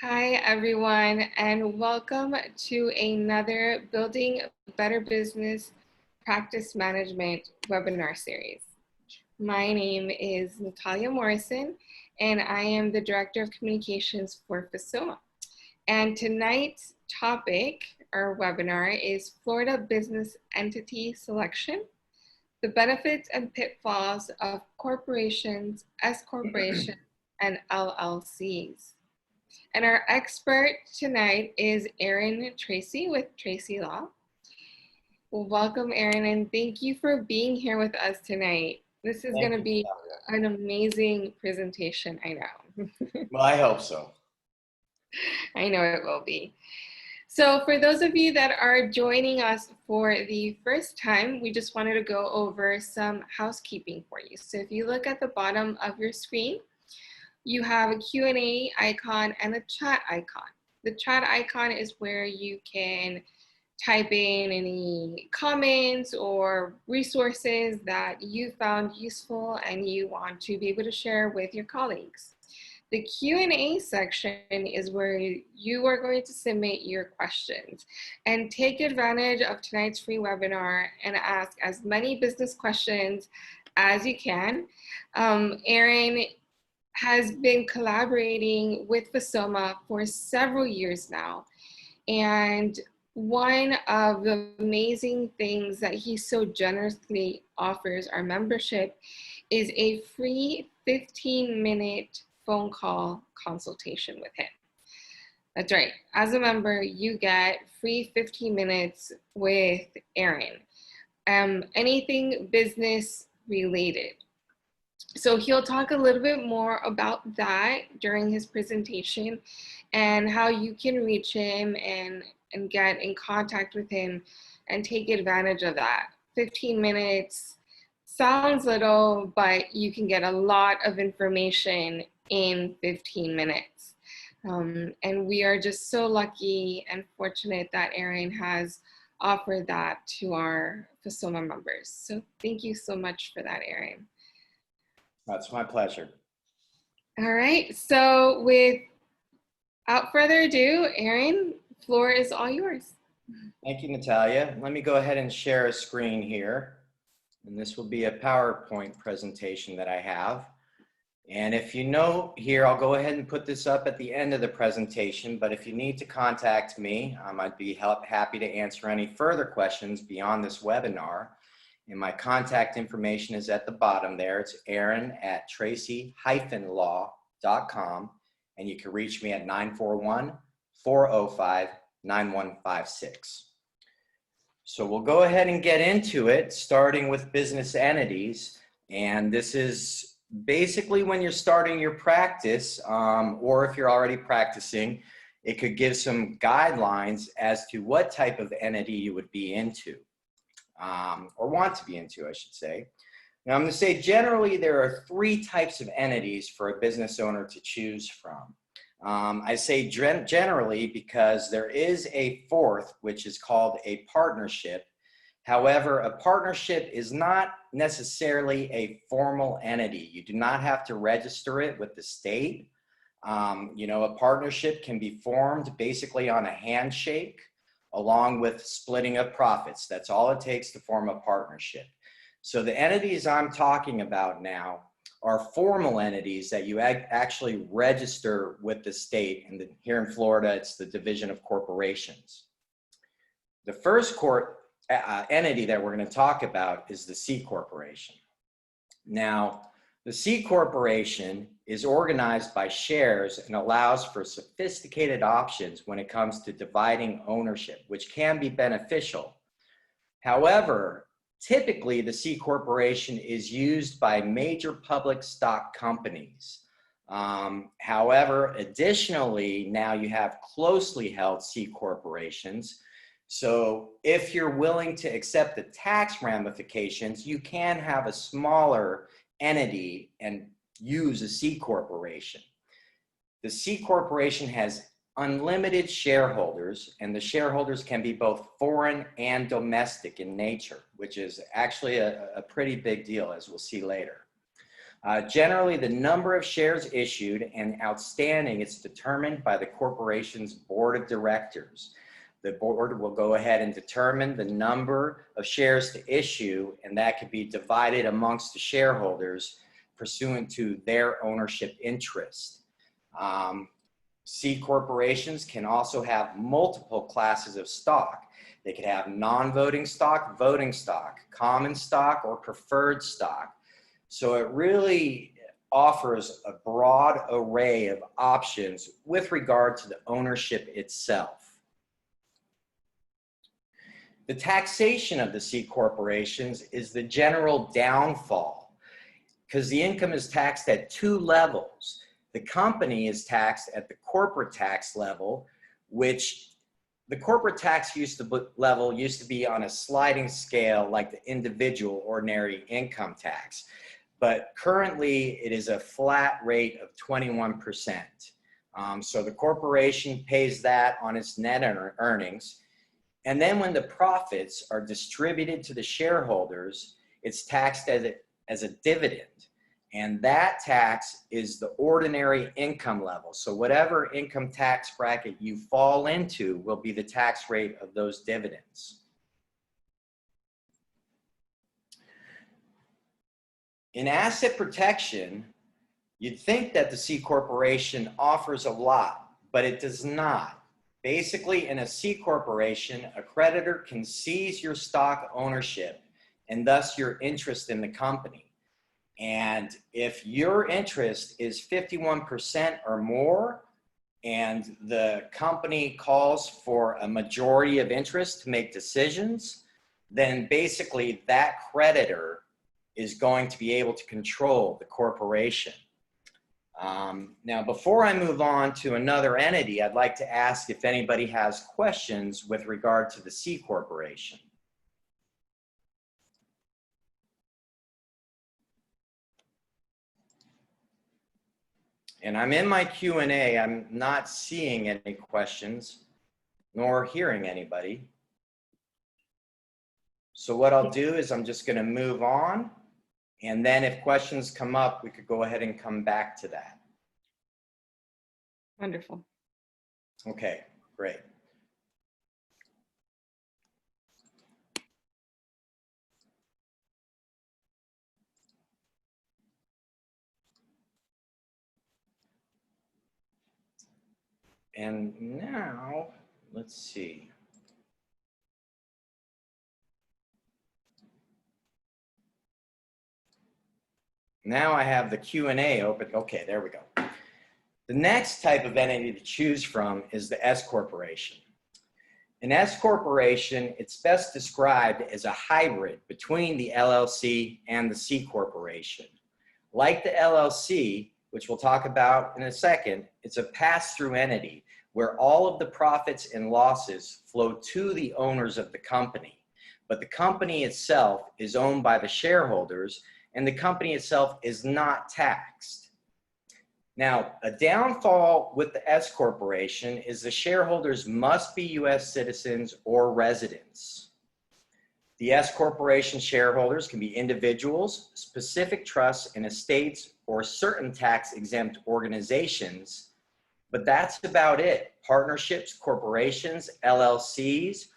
Hi, everyone, and welcome to another Building Better Business Practice Management webinar series. My name is Natalia Morrison, and I am the Director of Communications for FASOMA. And tonight's topic, or webinar, is Florida Business Entity Selection, the benefits and pitfalls of corporations, S corporations, and LLCs. And our expert tonight is Erin Tracy with Tracy Law. Well, welcome, Erin, and thank you for being here with us tonight. This is going to be an amazing presentation, I know. Well, I hope so. I know it will be. So for those of you that are joining us for the first time, we just wanted to go over some housekeeping for you. So if you look at the bottom of your screen, you have a Q&A icon and a chat icon. The chat icon is where you can type in any comments or resources that you found useful and you want to be able to share with your colleagues. The Q&A section is where you are going to submit your questions and take advantage of tonight's free webinar and ask as many business questions as you can. Erin has been collaborating with FASOMA for several years now. And one of the amazing things that he so generously offers our membership is a free 15-minute phone call consultation with him. That's right. As a member, you get free 15 minutes with Erin. Anything business related. So he'll talk a little bit more about that during his presentation and how you can reach him and get in contact with him and take advantage of that. 15 minutes sounds little, but you can get a lot of information in 15 minutes. And we are just so lucky and fortunate that Erin has offered that to our FASOMA members. So thank you so much for that, Erin. That's my pleasure. All right, so without further ado, Erin, the floor is all yours. Thank you, Natalia. Let me go ahead and share a screen here. And this will be a PowerPoint presentation that I have. And if you know here, I'll go ahead and put this up at the end of the presentation. But if you need to contact me, I'd be happy to answer any further questions beyond this webinar. And my contact information is at the bottom there. It's Erin@tracy-law.com. And you can reach me at 941-405-9156. So we'll go ahead and get into it, starting with business entities. And this is basically when you're starting your practice, or if you're already practicing, it could give some guidelines as to what type of entity you would be into. Or want to be into, I should say. Now I'm going to say generally there are three types of entities for a business owner to choose from. I say generally because there is a fourth, which is called a partnership. However, a partnership is not necessarily a formal entity. You do not have to register it with the state. You know, a partnership can be formed basically on a handshake, along with splitting of profits. That's all it takes to form a partnership. So the entities I'm talking about now are formal entities that you actually register with the state. And here in Florida, it's the Division of Corporations. The first entity that we're going to talk about is the C Corporation. Now, the C Corporation is organized by shares and allows for sophisticated options when it comes to dividing ownership, which can be beneficial. However, typically the C Corporation is used by major public stock companies. However, additionally, now you have closely held C Corporations. So if you're willing to accept the tax ramifications, you can have a smaller entity and use a C Corporation. The C Corporation has unlimited shareholders, and the shareholders can be both foreign and domestic in nature, which is actually a pretty big deal, as we'll see later. Generally, the number of shares issued and outstanding is determined by the corporation's board of directors. The board will go ahead and determine the number of shares to issue, and that can be divided amongst the shareholders pursuant to their ownership interest. C corporations can also have multiple classes of stock. They could have non-voting stock, voting stock, common stock, or preferred stock. So it really offers a broad array of options with regard to the ownership itself. The taxation of the C corporations is the general downfall because the income is taxed at two levels. The company is taxed at the corporate tax level, which the corporate tax level used to be on a sliding scale like the individual ordinary income tax. But currently it is a flat rate of 21%. So the corporation pays that on its net earnings. And then when the profits are distributed to the shareholders, it's taxed as a dividend. And that tax is the ordinary income level. So whatever income tax bracket you fall into will be the tax rate of those dividends. In asset protection, you'd think that the C corporation offers a lot, but it does not. Basically, in a C corporation, a creditor can seize your stock ownership and thus your interest in the company. And if your interest is 51% or more, and the company calls for a majority of interest to make decisions, then basically that creditor is going to be able to control the corporation. Now, before I move on to another entity, I'd like to ask if anybody has questions with regard to the C corporation. And I'm in my Q&A. I'm not seeing any questions nor hearing anybody. So what I'll do is I'm just going to move on. And then if questions come up, we could go ahead and come back to that. Wonderful. Okay, great. And now, let's see. Now I have the Q&A open. Okay, there we go. The next type of entity to choose from is the S corporation. An S corporation, it's best described as a hybrid between the LLC and the C corporation. Like the LLC, which we'll talk about in a second, it's a pass-through entity where all of the profits and losses flow to the owners of the company. But the company itself is owned by the shareholders, and the company itself is not taxed. Now, a downfall with the S corporation is the shareholders must be U.S. citizens or residents. The S corporation shareholders can be individuals, specific trusts and estates, or certain tax-exempt organizations, but that's about it. Partnerships, corporations, LLCs,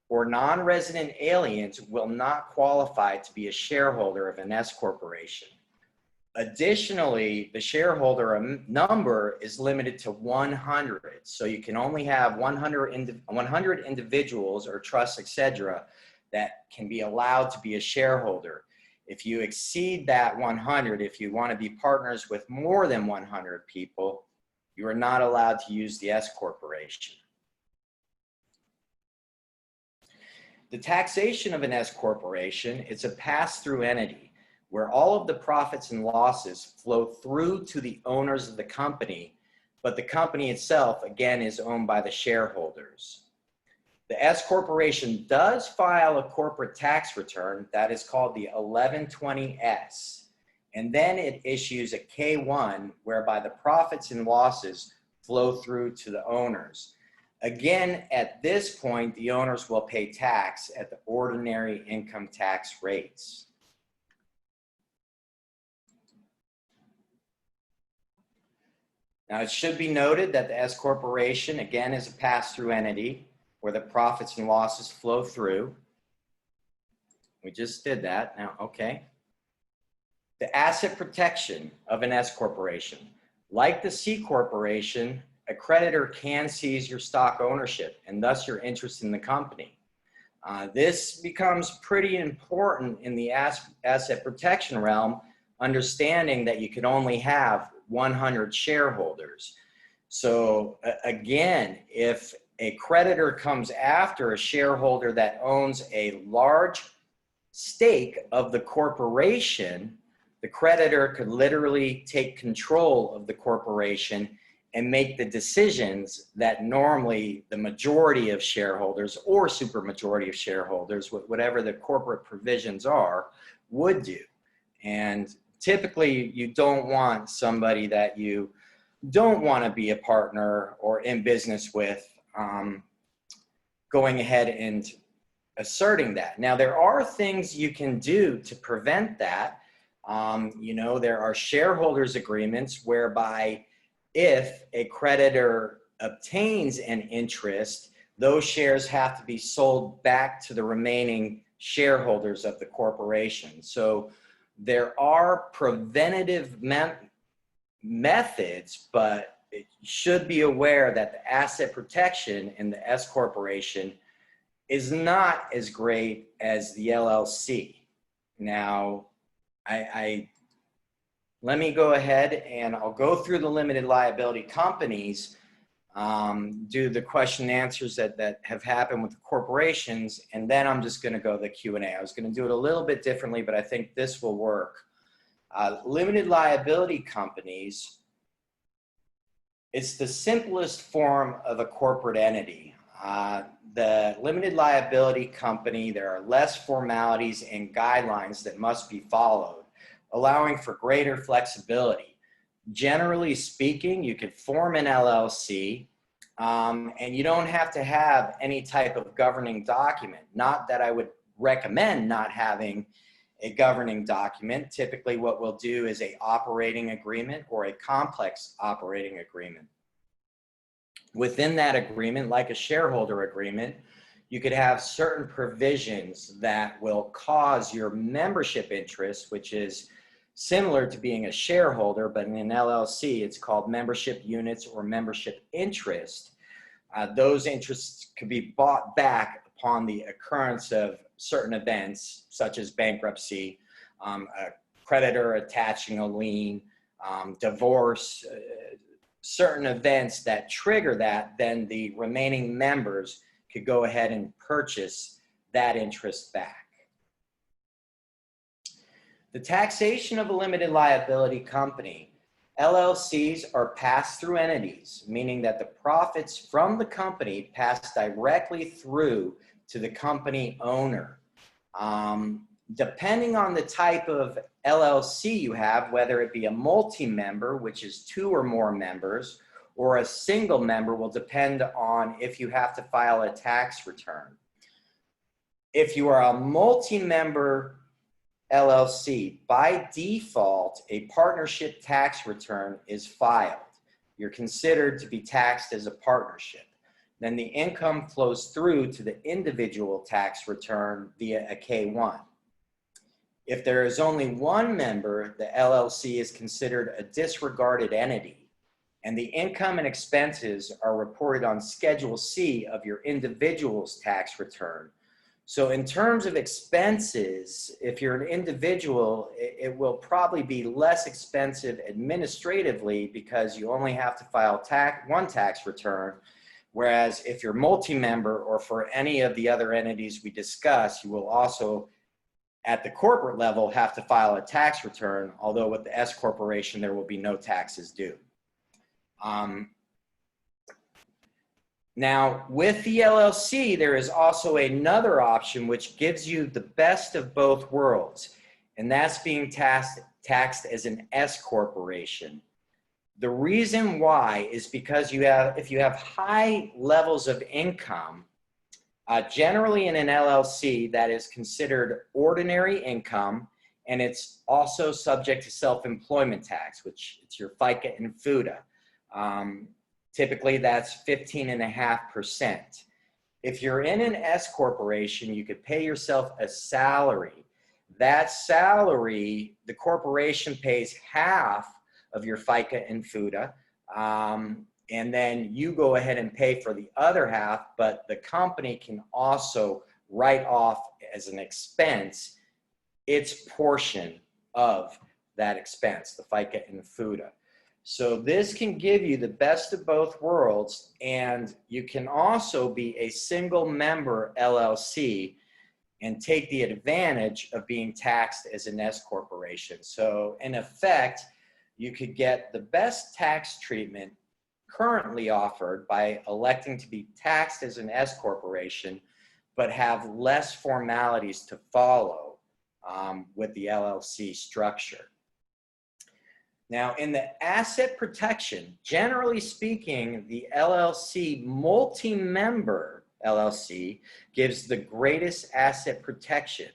or non-resident aliens will not qualify to be a shareholder of an S corporation. Additionally, the shareholder number is limited to 100. So you can only have 100 individuals or trusts, etc., that can be allowed to be a shareholder. If you exceed that 100, if you want to be partners with more than 100 people, you are not allowed to use the S corporation. The taxation of an S corporation is a pass-through entity where all of the profits and losses flow through to the owners of the company, but the company itself, again, is owned by the shareholders. The S corporation does file a corporate tax return that is called the 1120S, and then it issues a K-1 whereby the profits and losses flow through to the owners. Again, at this point, the owners will pay tax at the ordinary income tax rates. Now, it should be noted that the S corporation, again, is a pass-through entity where the profits and losses flow through. We just did that. Now, okay. The asset protection of an S corporation. Like the C corporation, a creditor can seize your stock ownership and thus your interest in the company. This becomes pretty important in the asset protection realm, understanding that you can only have 100 shareholders. So again, if a creditor comes after a shareholder that owns a large stake of the corporation, the creditor could literally take control of the corporation and make the decisions that normally the majority of shareholders or supermajority of shareholders, whatever the corporate provisions are, would do. And typically you don't want somebody that you don't want to be a partner or in business with going ahead and asserting that. Now, there are things you can do to prevent that. You know, there are shareholders agreements whereby if a creditor obtains an interest, those shares have to be sold back to the remaining shareholders of the corporation. So there are preventative methods, but it should be aware that the asset protection in the S corporation is not as great as the LLC. Now, let me go ahead and I'll go through the limited liability companies, do the question and answers that have happened with the corporations, and then I'm just going to go to the Q&A. I was going to do it a little bit differently, but I think this will work. Limited liability companies, it's the simplest form of a corporate entity. The limited liability company, there are less formalities and guidelines that must be followed, allowing for greater flexibility. Generally speaking, you could form an LLC and you don't have to have any type of governing document. Not that I would recommend not having a governing document. Typically what we'll do is an operating agreement or a complex operating agreement. Within that agreement, like a shareholder agreement, you could have certain provisions that will cause your membership interest, which is similar to being a shareholder, but in an LLC, it's called membership units or membership interest. Those interests could be bought back upon the occurrence of certain events, such as bankruptcy, a creditor attaching a lien, divorce, certain events that trigger that, then the remaining members could go ahead and purchase that interest back. The taxation of a limited liability company. LLCs are pass-through entities, meaning that the profits from the company pass directly through to the company owner. Depending on the type of LLC you have, whether it be a multi-member, which is 2 or more members, or a single member, will depend on if you have to file a tax return. If you are a multi-member LLC, by default, a partnership tax return is filed. You're considered to be taxed as a partnership. Then the income flows through to the individual tax return via a K-1. If there is only one member, the LLC is considered a disregarded entity, and the income and expenses are reported on Schedule C of your individual's tax return. So in terms of expenses, if you're an individual, it will probably be less expensive administratively because you only have to file one tax return. Whereas if you're multi-member or for any of the other entities we discussed, you will also at the corporate level have to file a tax return, although with the S corporation, there will be no taxes due. Now, with the LLC, there is also another option which gives you the best of both worlds, and that's being taxed as an S corporation. The reason why is because if you have high levels of income, generally in an LLC, that is considered ordinary income, and it's also subject to self-employment tax, which it's your FICA and FUTA. Typically, that's 15.5%. If you're in an S corporation, you could pay yourself a salary. That salary, the corporation pays half of your FICA and FUTA, and then you go ahead and pay for the other half, but the company can also write off as an expense its portion of that expense, the FICA and FUTA. So this can give you the best of both worlds, and you can also be a single member LLC and take the advantage of being taxed as an S corporation. So in effect, you could get the best tax treatment currently offered by electing to be taxed as an S corporation, but have less formalities to follow with the LLC structure. Now, in the asset protection, generally speaking, the LLC multi-member LLC gives the greatest asset protection.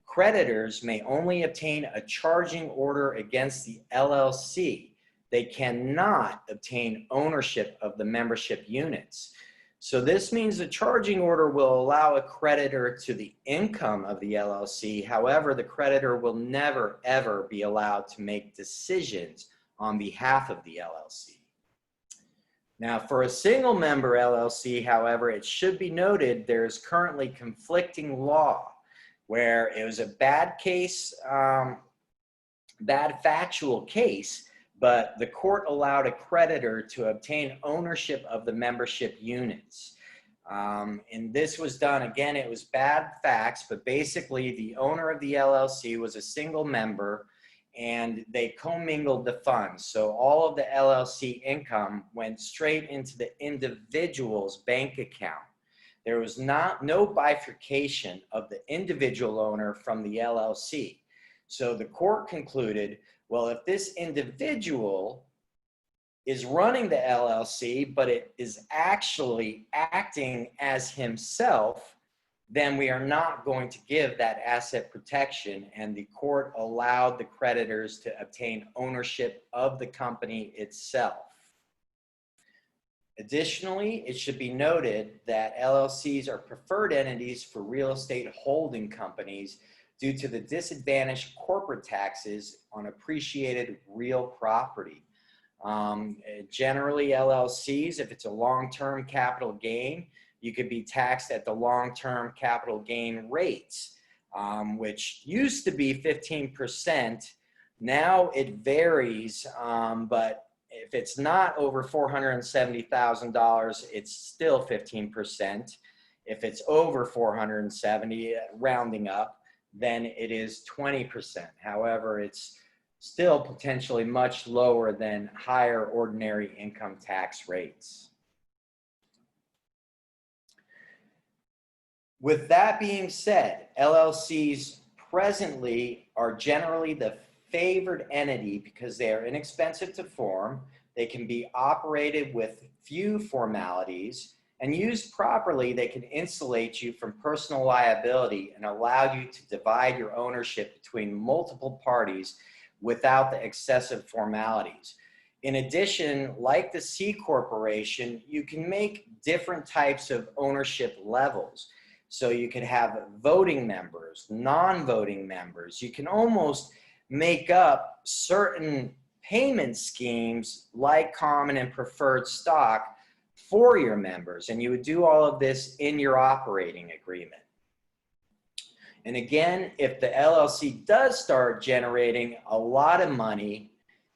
Creditors may only obtain a charging order against the LLC. They cannot obtain ownership of the membership units. So this means the charging order will allow a creditor to the income of the LLC. However, the creditor will never, ever be allowed to make decisions on behalf of the LLC. Now, for a single member LLC, however, it should be noted there is currently conflicting law where it was a bad case, bad factual case, but the court allowed a creditor to obtain ownership of the membership units. And this was done, again, it was bad facts, but basically the owner of the LLC was a single member and they commingled the funds. So all of the LLC income went straight into the individual's bank account. There was no bifurcation of the individual owner from the LLC. So the court concluded, well, if this individual is running the LLC, but it is actually acting as himself, then we are not going to give that asset protection, and the court allowed the creditors to obtain ownership of the company itself. Additionally, it should be noted that LLCs are preferred entities for real estate holding companies due to the disadvantaged corporate taxes on appreciated real property. Generally, LLCs, if it's a long-term capital gain, you could be taxed at the long-term capital gain rates, which used to be 15%. Now it varies, but if it's not over $470,000, it's still 15%. If it's over 470, rounding up, then it is 20%. However, it's still potentially much lower than higher ordinary income tax rates. With that being said, LLCs presently are generally the favored entity because they are inexpensive to form, they can be operated with few formalities, and used properly, they can insulate you from personal liability and allow you to divide your ownership between multiple parties without the excessive formalities. In addition, like the C Corporation, you can make different types of ownership levels. So you could have voting members, non-voting members. You can almost make up certain payment schemes like common and preferred stock for your members, and you would do all of this in your operating agreement. And again, if the LLC does start generating a lot of money,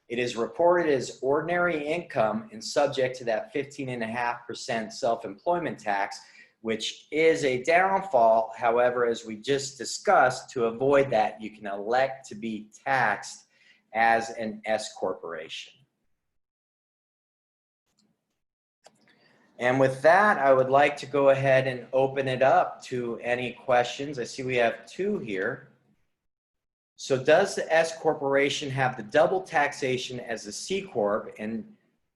it is reported as ordinary income and subject to that 15.5% self-employment tax, which is a downfall. However, as we just discussed, to avoid that, you can elect to be taxed as an S corporation. And with that, I would like to go ahead and open it up to any questions. I see we have two here. So does the S corporation have the double taxation as the C corp, and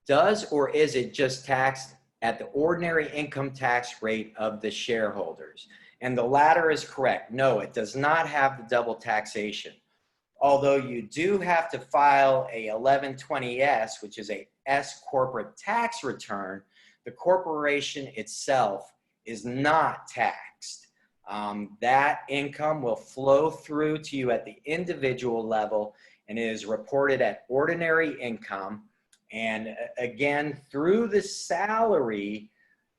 does or is it just taxed at the ordinary income tax rate of the shareholders? And the latter is correct. No, it does not have the double taxation. although you do have to file a 1120S, which is a S corporate tax return, the corporation itself is not taxed. That income will flow through to you at the individual level and is reported at ordinary income. And again, through the salary,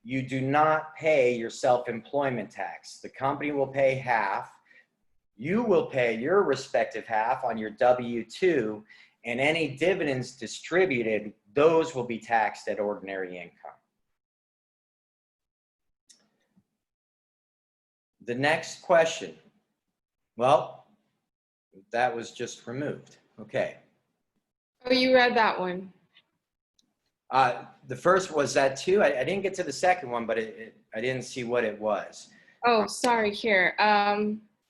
you do not pay your self-employment tax. The company will pay half. You will pay your respective half on your W-2, and any dividends distributed, those will be taxed at ordinary income. The next question. Well, that was just removed. Okay. Oh, you read that one. The first was that too. I didn't get to the second one, but I didn't see what it was. Oh, sorry, here.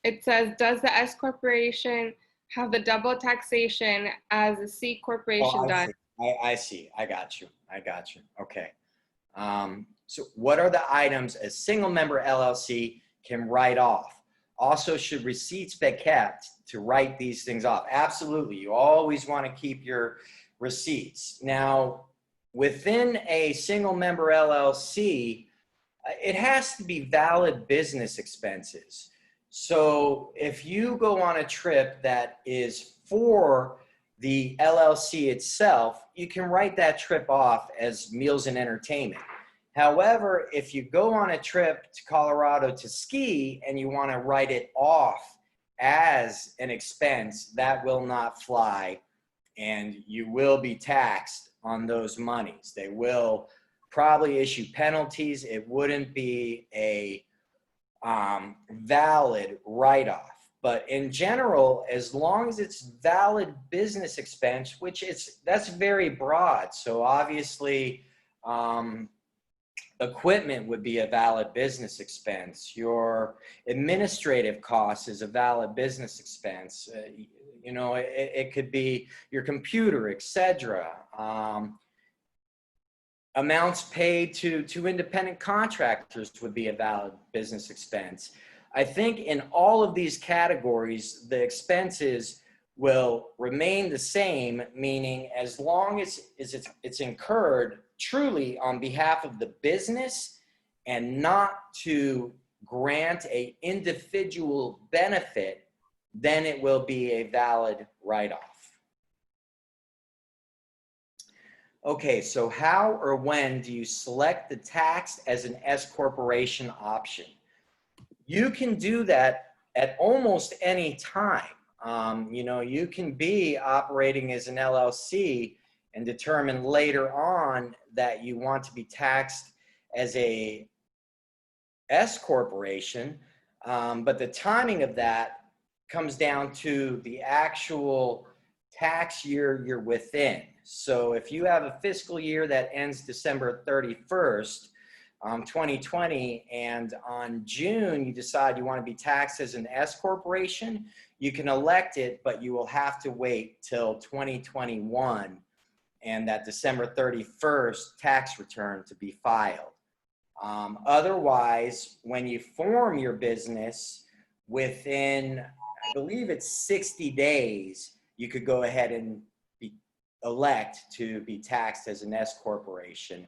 It says, does the S corporation have the double taxation as a C corporation does? I see. I got you. Okay. So what are the items a single member LLC can write off? Also, should receipts be kept to write these things off? Absolutely. You always want to keep your receipts. Now, within a single member LLC, it has to be valid business expenses. So if you go on a trip that is for the LLC itself, you can write that trip off as meals and entertainment. However, if you go on a trip to Colorado to ski and you want to write it off as an expense, that will not fly, and you will be taxed on those monies. They will probably issue penalties. It wouldn't be a valid write-off. But in general, as long as it's valid business expense, that's very broad. So obviously, equipment would be a valid business expense. Your administrative costs is a valid business expense. You know, it could be your computer, etc. Amounts paid to independent contractors would be a valid business expense. I think in all of these categories, the expenses will remain the same, meaning as long as it's incurred truly on behalf of the business and not to grant an individual benefit, then it will be a valid write-off. Okay, so how or when do you select the tax as an S corporation option? You can do that at almost any time. You know, you can be operating as an LLC and determine later on that you want to be taxed as a S corporation, but the timing of that comes down to the actual tax year you're within. So if you have a fiscal year that ends December 31st, 2020, and on June you decide you want to be taxed as an S corporation, you can elect it, but you will have to wait till 2021 and that December 31st tax return to be filed. Otherwise, when you form your business within, I believe it's 60 days, you could go ahead and elect to be taxed as an S corporation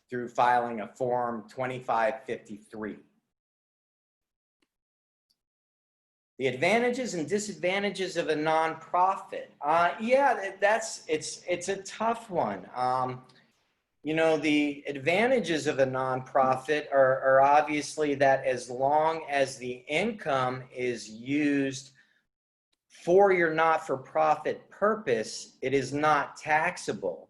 through filing a Form 2553. The advantages and disadvantages of a nonprofit. Yeah, it's a tough one. You know, the advantages of a nonprofit are obviously that as long as the income is used for your not-for-profit purpose, it is not taxable.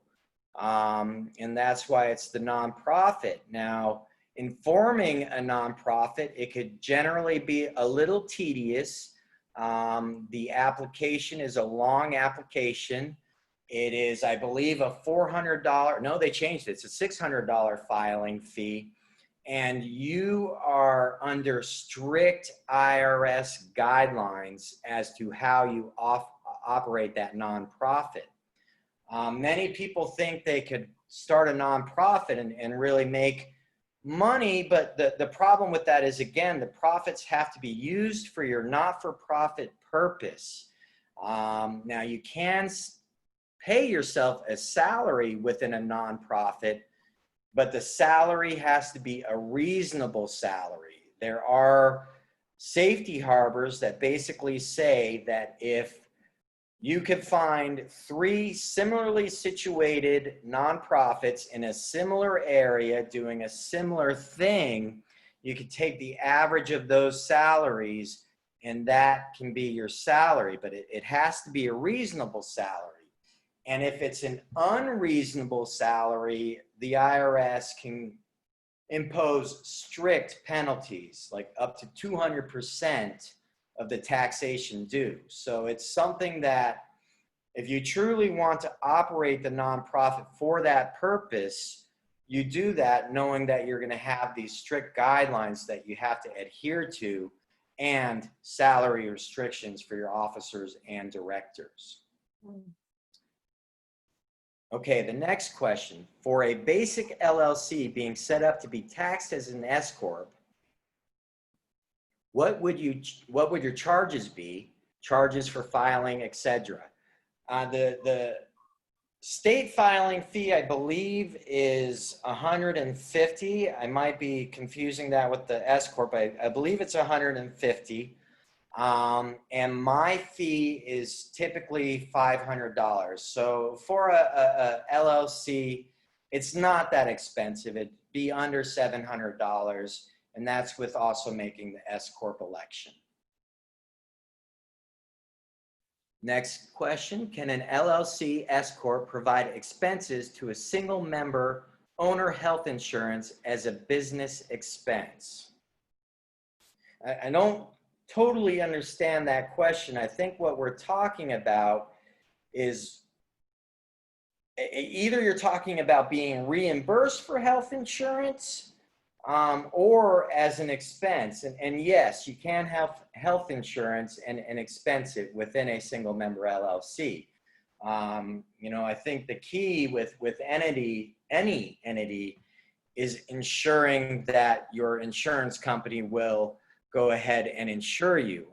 And that's why it's the nonprofit. Now, in forming a nonprofit, it could generally be a little tedious. The application is a long application. It is, I believe, a $400, no, they changed it. It's a $600 filing fee. And you are under strict IRS guidelines as to how you operate that nonprofit. Many people think they could start a nonprofit and really make money, but the problem with that is, again, the profits have to be used for your not-for-profit purpose. Now, you can pay yourself a salary within a nonprofit, but the salary has to be a reasonable salary. There are safety harbors that basically say that if you could find 3 similarly situated nonprofits in a similar area doing a similar thing, you could take the average of those salaries and that can be your salary, but it has to be a reasonable salary. And if it's an unreasonable salary, the IRS can impose strict penalties, like up to 200% of the taxation due. So it's something that if you truly want to operate the nonprofit for that purpose, you do that knowing that you're going to have these strict guidelines that you have to adhere to and salary restrictions for your officers and directors. Okay, the next question. For a basic LLC being set up to be taxed as an S Corp, what would your charges be? Charges for filing, etc. The state filing fee, I believe, is $150. I might be confusing that with the S Corp. I believe it's $150. And my fee is typically $500. So for a LLC, it's not that expensive. It'd be under $700. And that's with also making the S Corp election. Next question, can an LLC S Corp provide expenses to a single member owner health insurance as a business expense? I don't totally understand that question. I think what we're talking about is either you're talking about being reimbursed for health insurance or as an expense. And yes, you can have health insurance and expense it within a single member LLC. I think the key with any entity is ensuring that your insurance company will go ahead and insure you.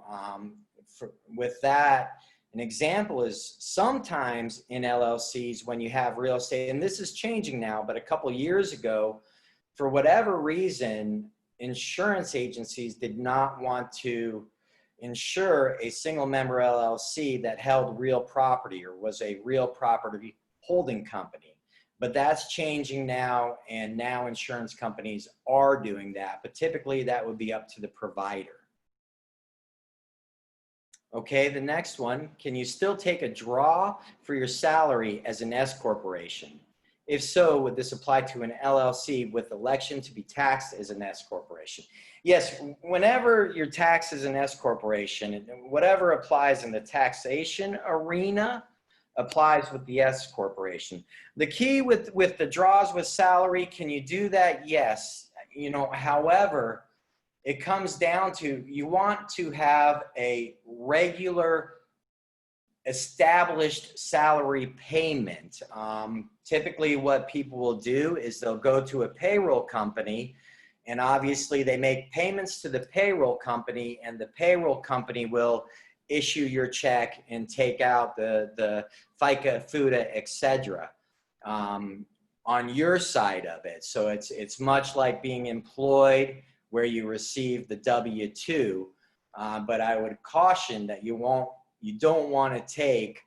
With that, an example is sometimes in LLCs when you have real estate, and this is changing now, but a couple years ago, for whatever reason, insurance agencies did not want to insure a single member LLC that held real property or was a real property holding company. But that's changing now, and now insurance companies are doing that, but typically that would be up to the provider. Okay, the next one, can you still take a draw for your salary as an S corporation? If so, would this apply to an LLC with election to be taxed as an S corporation? Yes, whenever you're taxed as an S corporation, whatever applies in the taxation arena applies with the S corporation. The key with the draws with salary, can you do that? Yes. However, it comes down to you want to have a regular established salary payment. Typically what people will do is they'll go to a payroll company, and obviously they make payments to the payroll company, and the payroll company will issue your check and take out the FICA, FUTA, etc. On your side of it. So it's much like being employed where you receive the W-2, but I would caution that you don't want to take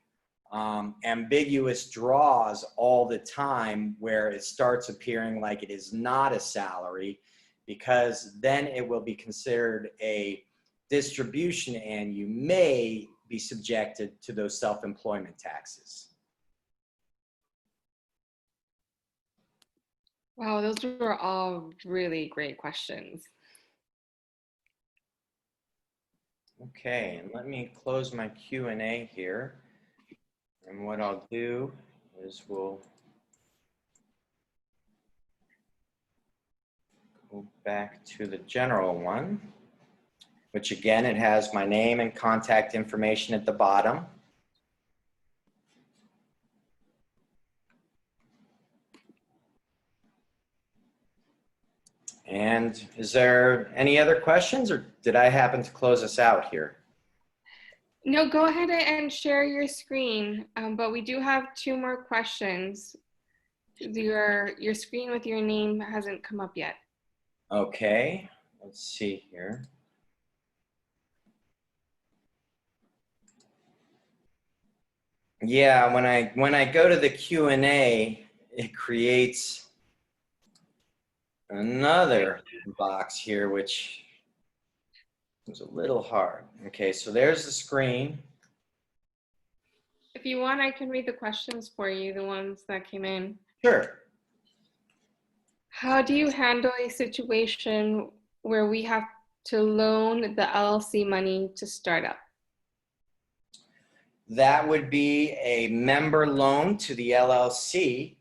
ambiguous draws all the time where it starts appearing like it is not a salary, because then it will be considered a distribution and you may be subjected to those self-employment taxes. Wow, those were all really great questions. Okay, and let me close my Q&A here. And what I'll do is we'll go back to the general one, which again, it has my name and contact information at the bottom. And is there any other questions, or did I happen to close us out here? No, go ahead and share your screen, but we do have 2 more questions. Your screen with your name hasn't come up yet. Okay, let's see here. Yeah, when I go to the Q&A, it creates another box here, which is a little hard. Okay, so there's the screen. If you want, I can read the questions for you, the ones that came in. Sure. How do you handle a situation where we have to loan the LLC money to start up? That would be a member loan to the LLC.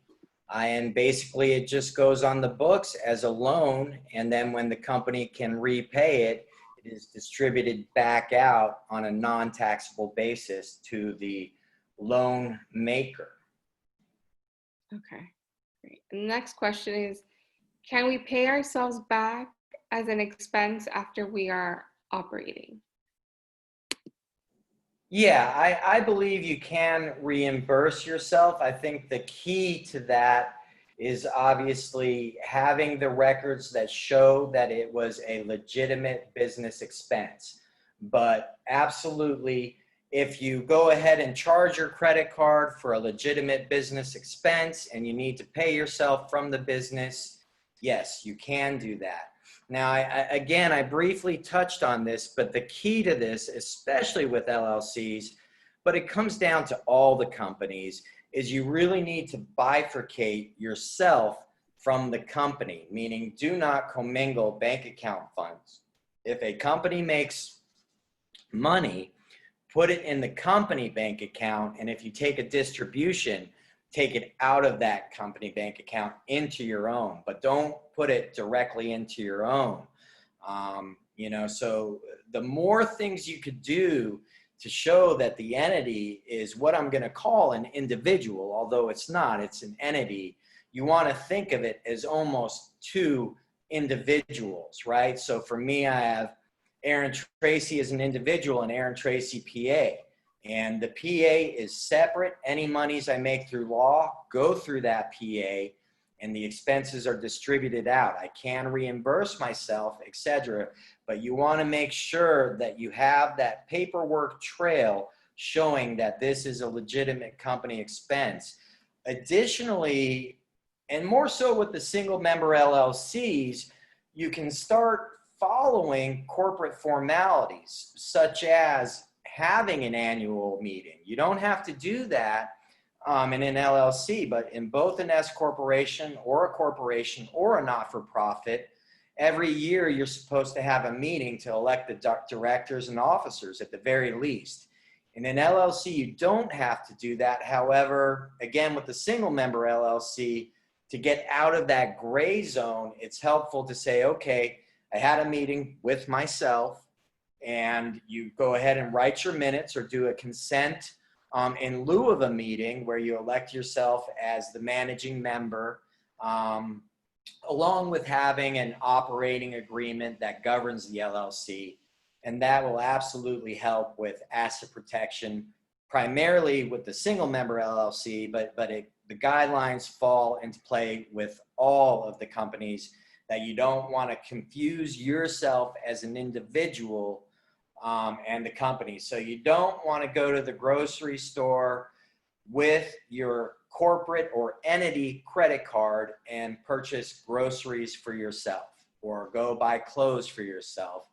And basically it just goes on the books as a loan. And then when the company can repay it, it is distributed back out on a non-taxable basis to the loan maker. Okay, great. And the next question is, can we pay ourselves back as an expense after we are operating? Yeah, I believe you can reimburse yourself. I think the key to that is obviously having the records that show that it was a legitimate business expense. But absolutely, if you go ahead and charge your credit card for a legitimate business expense and you need to pay yourself from the business, yes, you can do that. Now, again, I briefly touched on this, but the key to this, especially with LLCs, but it comes down to all the companies, is you really need to bifurcate yourself from the company, meaning do not commingle bank account funds. If a company makes money, put it in the company bank account, and if you take a distribution, take it out of that company bank account into your own, but don't put it directly into your own. So the more things you could do to show that the entity is what I'm going to call an individual, although it's not, it's an entity, you want to think of it as almost 2 individuals, right? So for me, I have Aaron Tracy as an individual and Aaron Tracy PA. And the PA is separate. Any monies I make through law go through that PA, and the expenses are distributed out. I can reimburse myself, etc. But you want to make sure that you have that paperwork trail showing that this is a legitimate company expense. Additionally, and more so with the single member LLCs, you can start following corporate formalities such as having an annual meeting. You don't have to do that in an LLC, but in both an S corporation or a corporation or a not-for-profit, every year you're supposed to have a meeting to elect the directors and officers at the very least. In an LLC, you don't have to do that. However, again, with the single member LLC, to get out of that gray zone, it's helpful to say, okay, I had a meeting with myself, and you go ahead and write your minutes or do a consent in lieu of a meeting where you elect yourself as the managing member, along with having an operating agreement that governs the LLC. And that will absolutely help with asset protection, primarily with the single member LLC, but the guidelines fall into play with all of the companies, that you don't want to confuse yourself as an individual and the company. So you don't want to go to the grocery store with your corporate or entity credit card and purchase groceries for yourself, or go buy clothes for yourself,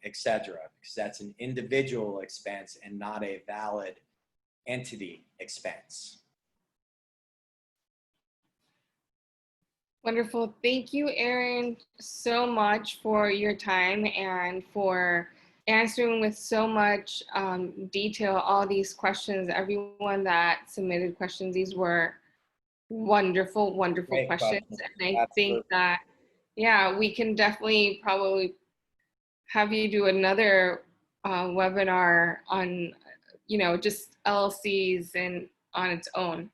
etc., because that's an individual expense and not a valid entity expense. Wonderful. Thank you, Aaron, so much for your time and for answering with so much detail all these questions. Everyone that submitted questions, these were wonderful, wonderful Great questions. question. And I think that, yeah, we can definitely probably have you do another webinar on, just LLCs and on its own.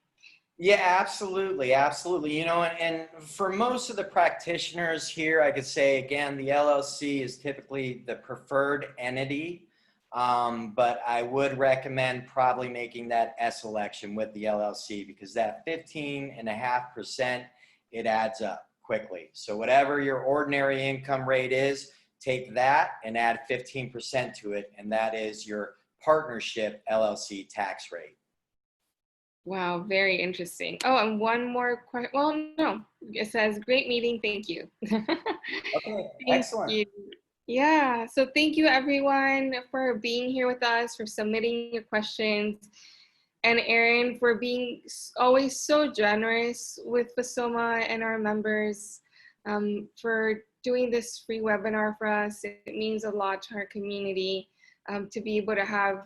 Yeah, absolutely, absolutely. You know, and for most of the practitioners here, I could say again, the LLC is typically the preferred entity, but I would recommend probably making that S election with the LLC because that 15.5%, it adds up quickly. So whatever your ordinary income rate is, take that and add 15% to it, and that is your partnership LLC tax rate. Wow, very interesting. Oh, and one more question. Well, no, it says great meeting. Thank you. Okay, Thank excellent. you. Yeah, so thank you everyone for being here with us, for submitting your questions, and Erin for being always so generous with FASOMA and our members, for doing this free webinar for us. It means a lot to our community, to be able to have,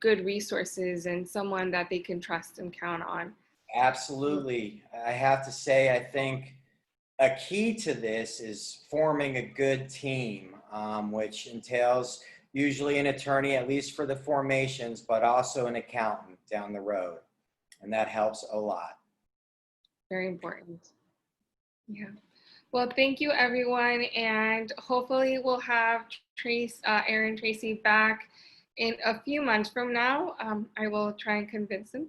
good resources and someone that they can trust and count on. Absolutely. I have to say, I think a key to this is forming a good team, which entails usually an attorney, at least for the formations, but also an accountant down the road. And that helps a lot. Very important. Yeah. Well, thank you everyone. And hopefully we'll have Erin Tracy back in a few months from now. I will try and convince him.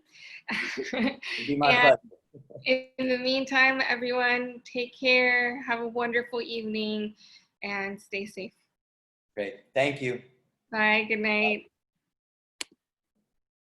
It'd be my And pleasure. in the meantime, everyone, take care, have a wonderful evening, and stay safe. Great. Thank you. Bye, good night.